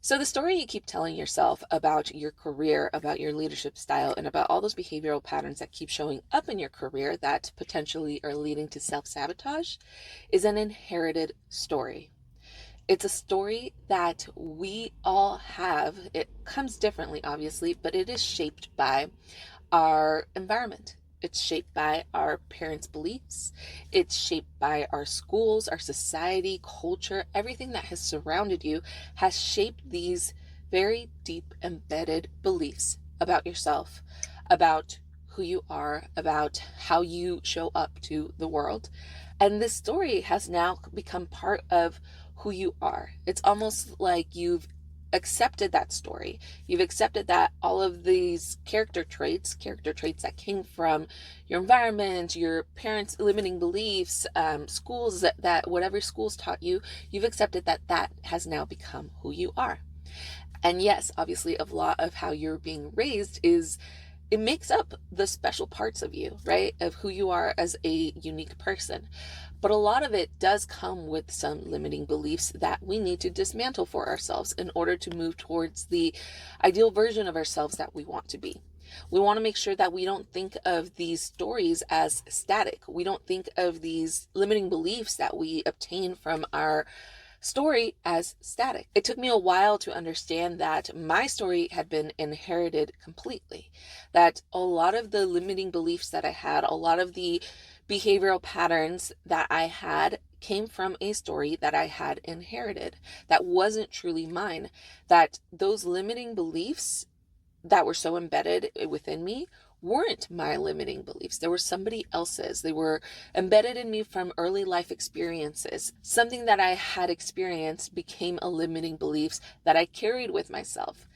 So the story you keep telling yourself about your career, about your leadership style, and about all those behavioral patterns that keep showing up in your career that potentially are leading to self-sabotage is an inherited story. It's a story that we all have. It comes differently, obviously, but it is shaped by our environment. It's shaped by our parents' beliefs. It's shaped by our schools, our society, culture. Everything that has surrounded you has shaped these very deep embedded beliefs about yourself, about who you are, about how you show up to the world. And this story has now become part of who you are. It's almost like you've accepted that story. You've accepted that all of these character traits that came from your environment, your parents' limiting beliefs, schools that whatever schools taught you, you've accepted that that has now become who you are. And yes, obviously, a lot of how you're being raised is it makes up the special parts of you, right? Of who you are as a unique person. But a lot of it does come with some limiting beliefs that we need to dismantle for ourselves in order to move towards the ideal version of ourselves that we want to be. We want to make sure that we don't think of these stories as static. We don't think of these limiting beliefs that we obtain from our story as static. It took me a while to understand that my story had been inherited completely, that a lot of the limiting beliefs that I had, a lot of the behavioral patterns that I had came from a story that I had inherited that wasn't truly mine, that those limiting beliefs that were so embedded within me weren't my limiting beliefs. They were somebody else's. They were embedded in me from early life experiences. Something that I had experienced became a limiting beliefs that I carried with myself.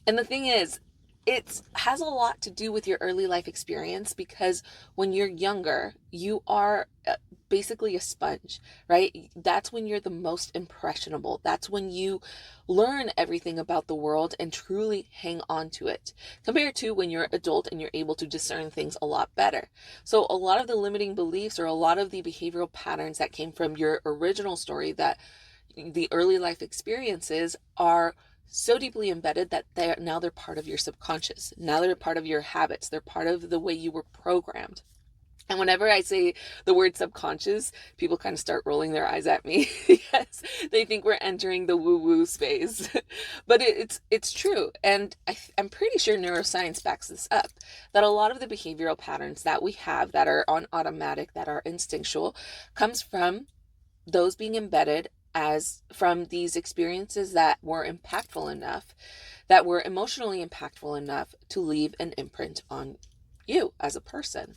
And the thing is, it has a lot to do with your early life experience because when you're younger, you are basically a sponge, right? That's when you're the most impressionable. That's when you learn everything about the world and truly hang on to it, compared to when you're adult and you're able to discern things a lot better. So a lot of the limiting beliefs or a lot of the behavioral patterns that came from your original story, that the early life experiences are so deeply embedded that they're part of your subconscious. Now they're part of your habits. They're part of the way you were programmed. And whenever I say the word subconscious, people kind of start rolling their eyes at me because they think we're entering the woo-woo space. But it's true. And I'm pretty sure neuroscience backs this up, that a lot of the behavioral patterns that we have that are on automatic, that are instinctual, comes from those being embedded as from these experiences that were impactful enough, that were emotionally impactful enough to leave an imprint on you as a person.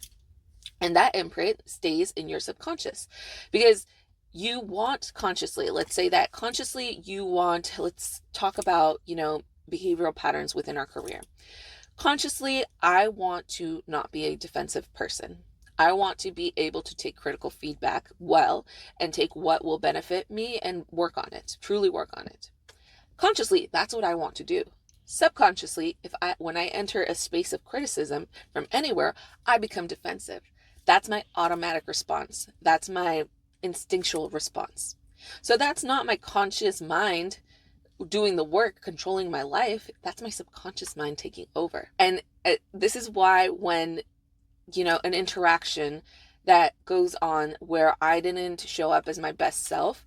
And that imprint stays in your subconscious because you want consciously, let's say that consciously you want, let's talk about, behavioral patterns within our career. Consciously, I want to not be a defensive person. I want to be able to take critical feedback well and take what will benefit me and work on it, truly work on it. Consciously, that's what I want to do. Subconsciously, when I enter a space of criticism from anywhere, I become defensive. That's my automatic response. That's my instinctual response. So that's not my conscious mind doing the work, controlling my life. That's my subconscious mind taking over. And this is why when, an interaction that goes on where I didn't show up as my best self,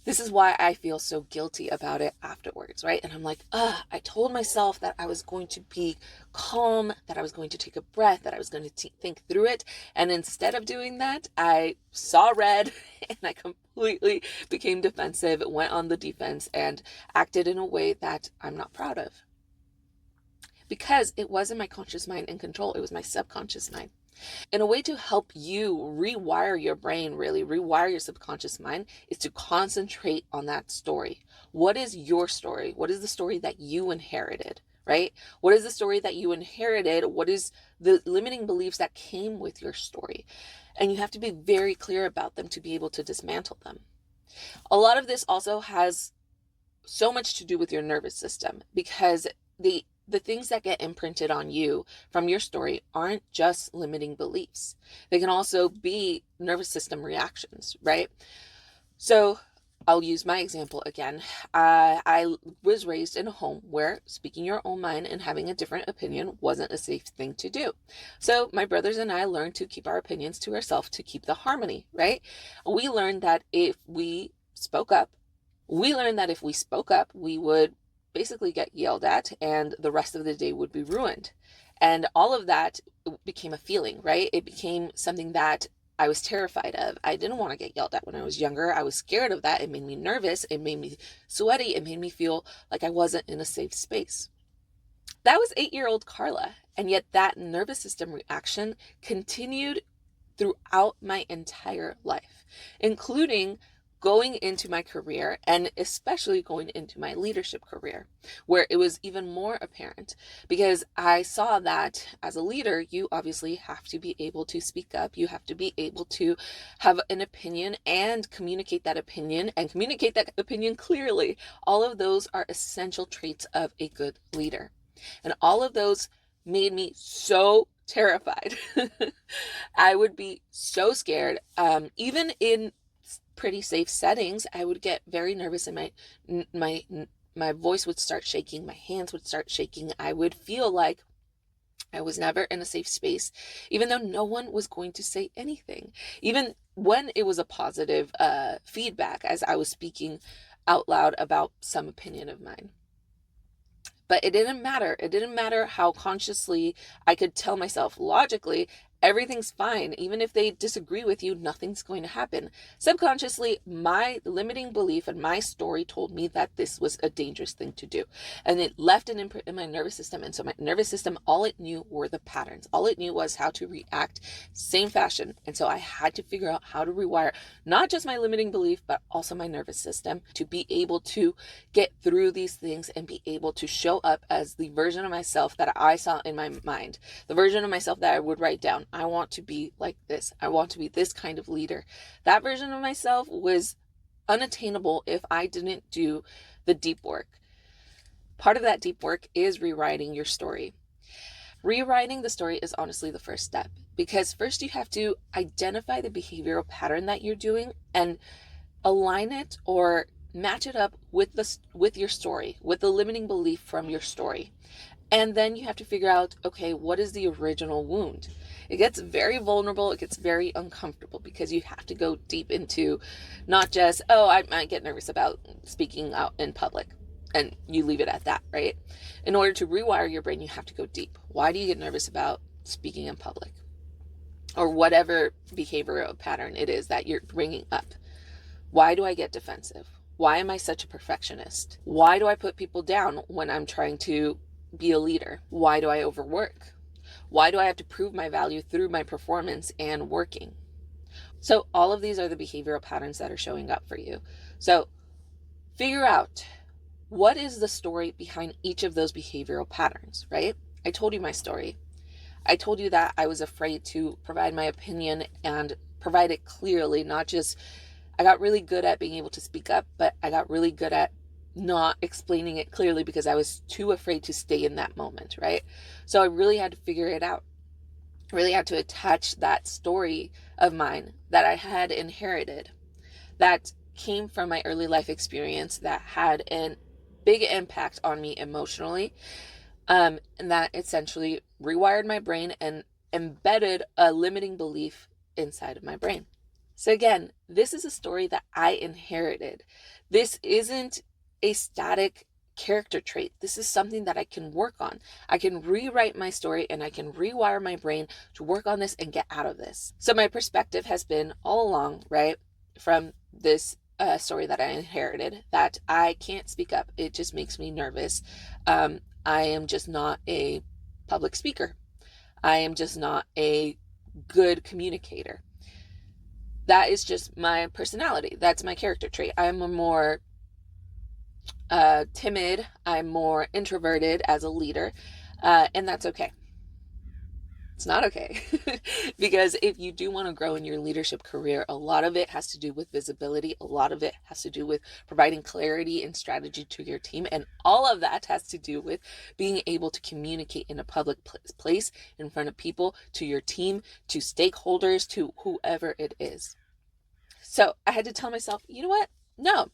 this is why I feel so guilty about it afterwards, right? And I'm like, I told myself that I was going to be calm, that I was going to take a breath, that I was going to think through it. And instead of doing that, I saw red and I completely became defensive, went on the defense, and acted in a way that I'm not proud of. Because it wasn't my conscious mind in control, it was my subconscious mind. And a way to help you rewire your brain, really rewire your subconscious mind, is to concentrate on that story. What is your story? What is the story that you inherited, right? What is the story that you inherited? What is the limiting beliefs that came with your story? And you have to be very clear about them to be able to dismantle them. A lot of this also has so much to do with your nervous system, because the things that get imprinted on you from your story aren't just limiting beliefs. They can also be nervous system reactions, right? So I'll use my example again. I was raised in a home where speaking your own mind and having a different opinion wasn't a safe thing to do. So my brothers and I learned to keep our opinions to ourselves to keep the harmony, right? We learned that if we spoke up, we would basically get yelled at and the rest of the day would be ruined. And all of that became a feeling, right? It became something that I was terrified of. I didn't want to get yelled at when I was younger. I was scared of that. It made me nervous. It made me sweaty. It made me feel like I wasn't in a safe space. That was 8-year-old Carla. And yet that nervous system reaction continued throughout my entire life, including going into my career and especially going into my leadership career, where it was even more apparent because I saw that as a leader, you obviously have to be able to speak up. You have to be able to have an opinion and communicate that opinion clearly. All of those are essential traits of a good leader. And all of those made me so terrified. I would be so scared. Even in pretty safe settings, I would get very nervous and my voice would start shaking, my hands would start shaking. I would feel like I was never in a safe space, even though no one was going to say anything. Even when it was a positive feedback as I was speaking out loud about some opinion of mine. But it didn't matter. It didn't matter how consciously I could tell myself logically, everything's fine. Even if they disagree with you, nothing's going to happen. Subconsciously, my limiting belief and my story told me that this was a dangerous thing to do. And it left an imprint in my nervous system. And so my nervous system, all it knew were the patterns. All it knew was how to react same fashion. And so I had to figure out how to rewire not just my limiting belief, but also my nervous system to be able to get through these things and be able to show up as the version of myself that I saw in my mind, the version of myself that I would write down. I want to be like this. I want to be this kind of leader. That version of myself was unattainable if I didn't do the deep work. Part of that deep work is rewriting your story. Rewriting the story is honestly the first step because first you have to identify the behavioral pattern that you're doing and align it or match it up with your story, with the limiting belief from your story. And then you have to figure out, okay, what is the original wound? It gets very vulnerable. It gets very uncomfortable because you have to go deep into not just, oh, I might get nervous about speaking out in public. And you leave it at that, right? In order to rewire your brain, you have to go deep. Why do you get nervous about speaking in public? Or whatever behavioral pattern it is that you're bringing up. Why do I get defensive? Why am I such a perfectionist? Why do I put people down when I'm trying to be a leader? Why do I overwork? Why do I have to prove my value through my performance and working? So all of these are the behavioral patterns that are showing up for you. So figure out what is the story behind each of those behavioral patterns, right? I told you my story. I told you that I was afraid to provide my opinion and provide it clearly, not just I got really good at being able to speak up, but I got really good at not explaining it clearly because I was too afraid to stay in that moment, right? So I really had to figure it out. Really had to attach that story of mine that I had inherited, that came from my early life experience, that had a big impact on me emotionally, and that essentially rewired my brain and embedded a limiting belief inside of my brain. So again, this is a story that I inherited. This isn't a static character trait. This is something that I can work on. I can rewrite my story and I can rewire my brain to work on this and get out of this. So my perspective has been all along, right, from this story that I inherited, that I can't speak up. It just makes me nervous. I am just not a public speaker. I am just not a good communicator. That is just my personality. That's my character trait. I'm a more timid. I'm more introverted as a leader. And that's okay. It's not okay. Because if you do want to grow in your leadership career, a lot of it has to do with visibility. A lot of it has to do with providing clarity and strategy to your team. And all of that has to do with being able to communicate in a public place in front of people, to your team, to stakeholders, to whoever it is. So I had to tell myself, you know what? No,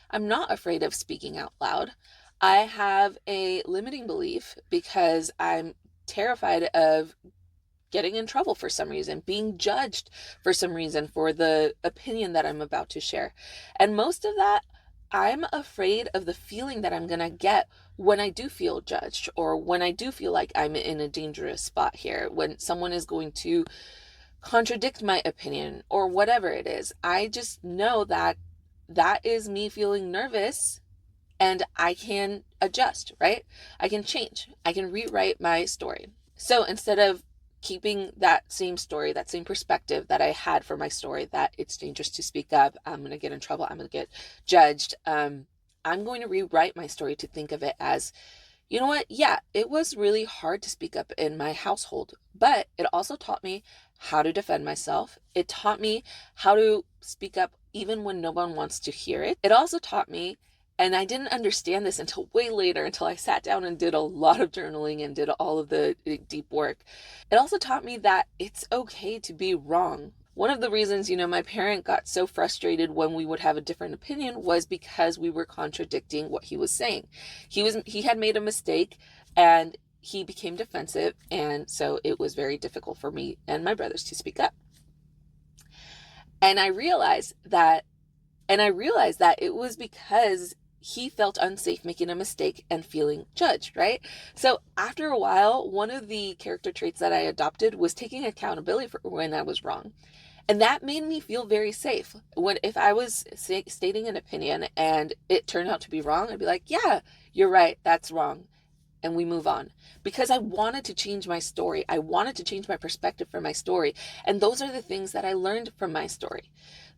I'm not afraid of speaking out loud. I have a limiting belief because I'm terrified of getting in trouble for some reason, being judged for some reason for the opinion that I'm about to share. And most of that, I'm afraid of the feeling that I'm going to get when I do feel judged, or when I do feel like I'm in a dangerous spot here, when someone is going to contradict my opinion or whatever it is. I just know that that is me feeling nervous, and I can adjust, right? I can change. I can rewrite my story. So instead of keeping that same story, that same perspective that I had for my story, that it's dangerous to speak up, I'm going to get in trouble, I'm going to get judged, I'm going to rewrite my story to think of it as, you know what? Yeah, it was really hard to speak up in my household, but it also taught me how to defend myself. It taught me how to speak up even when no one wants to hear it. It also taught me, and I didn't understand this until way later, until I sat down and did a lot of journaling and did all of the deep work. It also taught me that it's okay to be wrong. One of the reasons, my parent got so frustrated when we would have a different opinion was because we were contradicting what he was saying. He had made a mistake and he became defensive, and so it was very difficult for me and my brothers to speak up. And I realized that it was because he felt unsafe making a mistake and feeling judged, right? So after a while, one of the character traits that I adopted was taking accountability for when I was wrong. And that made me feel very safe. If I was stating an opinion and it turned out to be wrong, I'd be like, yeah, you're right, that's wrong. And we move on, because I wanted to change my story. I wanted to change my perspective for my story. And those are the things that I learned from my story.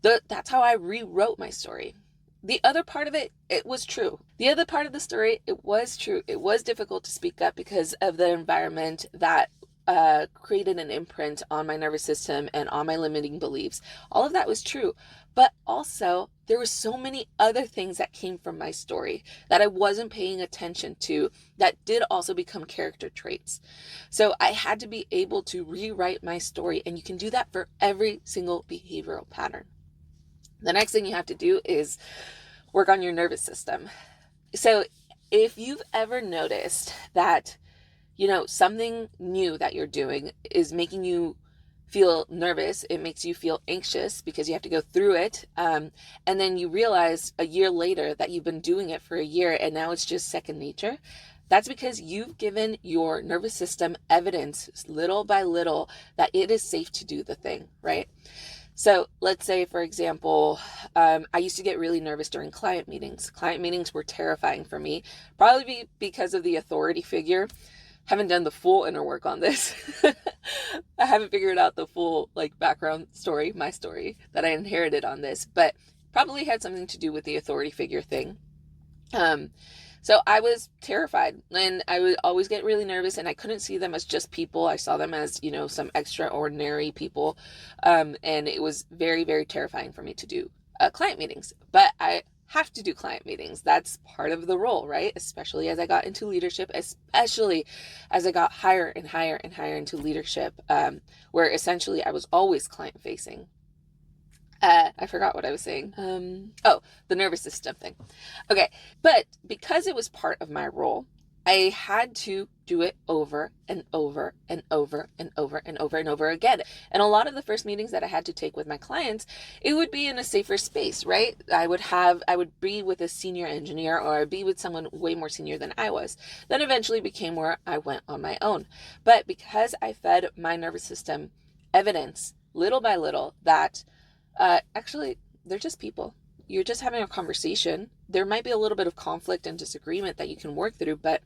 That's how I rewrote my story. The other part of it was true. The other part of the story, it was true. It was difficult to speak up because of the environment that created an imprint on my nervous system and on my limiting beliefs. All of that was true. But also, there were so many other things that came from my story that I wasn't paying attention to that did also become character traits. So I had to be able to rewrite my story, and you can do that for every single behavioral pattern. The next thing you have to do is work on your nervous system. So if you've ever noticed that something new that you're doing is making you feel nervous, it makes you feel anxious because you have to go through it, and then you realize a year later that you've been doing it for a year and now it's just second nature, that's because you've given your nervous system evidence little by little that it is safe to do the thing, right? So let's say, for example, I used to get really nervous during client meetings. Client meetings were terrifying for me, probably because of the authority figure. Haven't done the full inner work on this. I haven't figured out the full background story, my story that I inherited on this, but probably had something to do with the authority figure thing. So I was terrified, and I would always get really nervous, and I couldn't see them as just people. I saw them as, some extraordinary people. And it was very, very terrifying for me to do client meetings, but I have to do client meetings. That's part of the role, right? Especially as I got into leadership, especially as I got higher and higher and higher into leadership, where essentially I was always client facing. I forgot what I was saying. The nervous system thing. Okay. But because it was part of my role, I had to do it over and over and over and over and over and over again. And a lot of the first meetings that I had to take with my clients, it would be in a safer space, right? I would be with a senior engineer, or I'd be with someone way more senior than I was. Then eventually became where I went on my own. But because I fed my nervous system evidence little by little that actually, they're just people. You're just having a conversation. There might be a little bit of conflict and disagreement that you can work through, but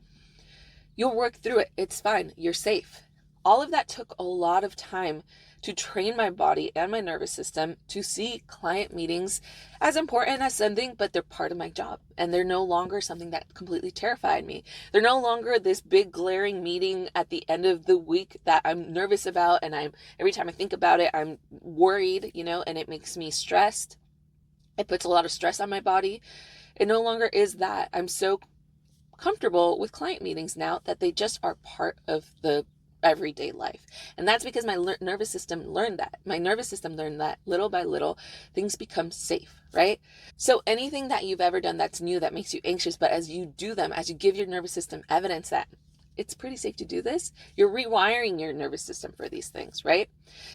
you'll work through it. It's fine. You're safe. All of that took a lot of time to train my body and my nervous system to see client meetings as important as something, but they're part of my job. And they're no longer something that completely terrified me. They're no longer this big glaring meeting at the end of the week that I'm nervous about. And every time I think about it, I'm worried, and it makes me stressed. It puts a lot of stress on my body. It no longer is that. I'm so comfortable with client meetings now that they just are part of the everyday life. And that's because my nervous system learned that. My nervous system learned that little by little, things become safe, right? So anything that you've ever done that's new, that makes you anxious, but as you do them, as you give your nervous system evidence that it's pretty safe to do this, you're rewiring your nervous system for these things, right?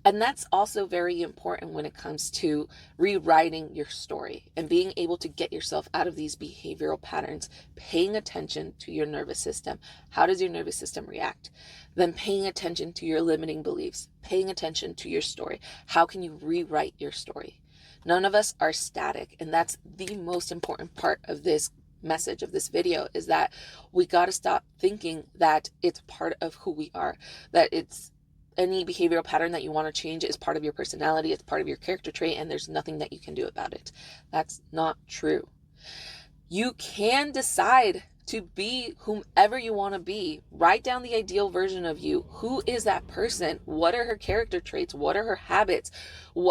And that's also very important when it comes to rewriting your story and being able to get yourself out of these behavioral patterns, paying attention to your nervous system. How does your nervous system react? Then paying attention to your limiting beliefs, paying attention to your story. How can you rewrite your story? None of us are static, and that's the most important part of this message of this video, is that we got to stop thinking that it's part of who we are, that it's any behavioral pattern that you want to change is part of your personality, it's part of your character trait, and there's nothing that you can do about it. That's not true. You can decide to be whomever you want to be. Write down the ideal version of you. Who is that person? What are her character traits? What are her habits?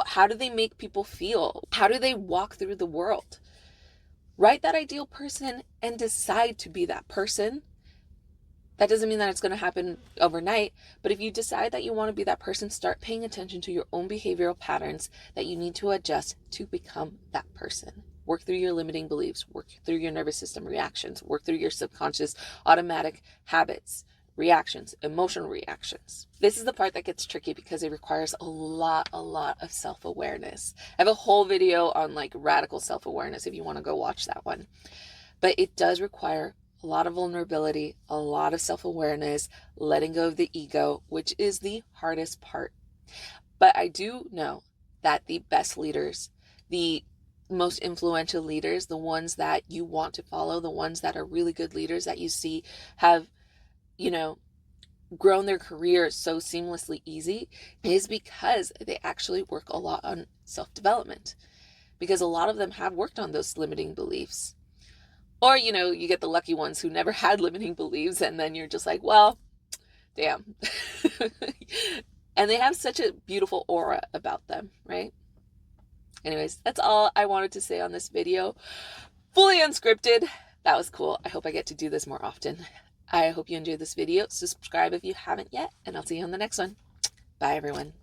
How do they make people feel? How do they walk through the world? Write that ideal person and decide to be that person. That doesn't mean that it's going to happen overnight, but if you decide that you want to be that person, start paying attention to your own behavioral patterns that you need to adjust to become that person. Work through your limiting beliefs, work through your nervous system reactions, work through your subconscious automatic habits, reactions, emotional reactions. This is the part that gets tricky because it requires a lot of self-awareness. I have a whole video on like radical self-awareness if you want to go watch that one. But it does require a lot of vulnerability, a lot of self-awareness, letting go of the ego, which is the hardest part. But I do know that the best leaders, the most influential leaders, the ones that you want to follow, the ones that are really good leaders that you see have, grown their career so seamlessly easy, is because they actually work a lot on self-development. Because a lot of them have worked on those limiting beliefs. Or, you get the lucky ones who never had limiting beliefs, and then you're just like, well, damn. And they have such a beautiful aura about them, right? Anyways, that's all I wanted to say on this video. Fully unscripted. That was cool. I hope I get to do this more often. I hope you enjoyed this video. Subscribe if you haven't yet, and I'll see you on the next one. Bye, everyone.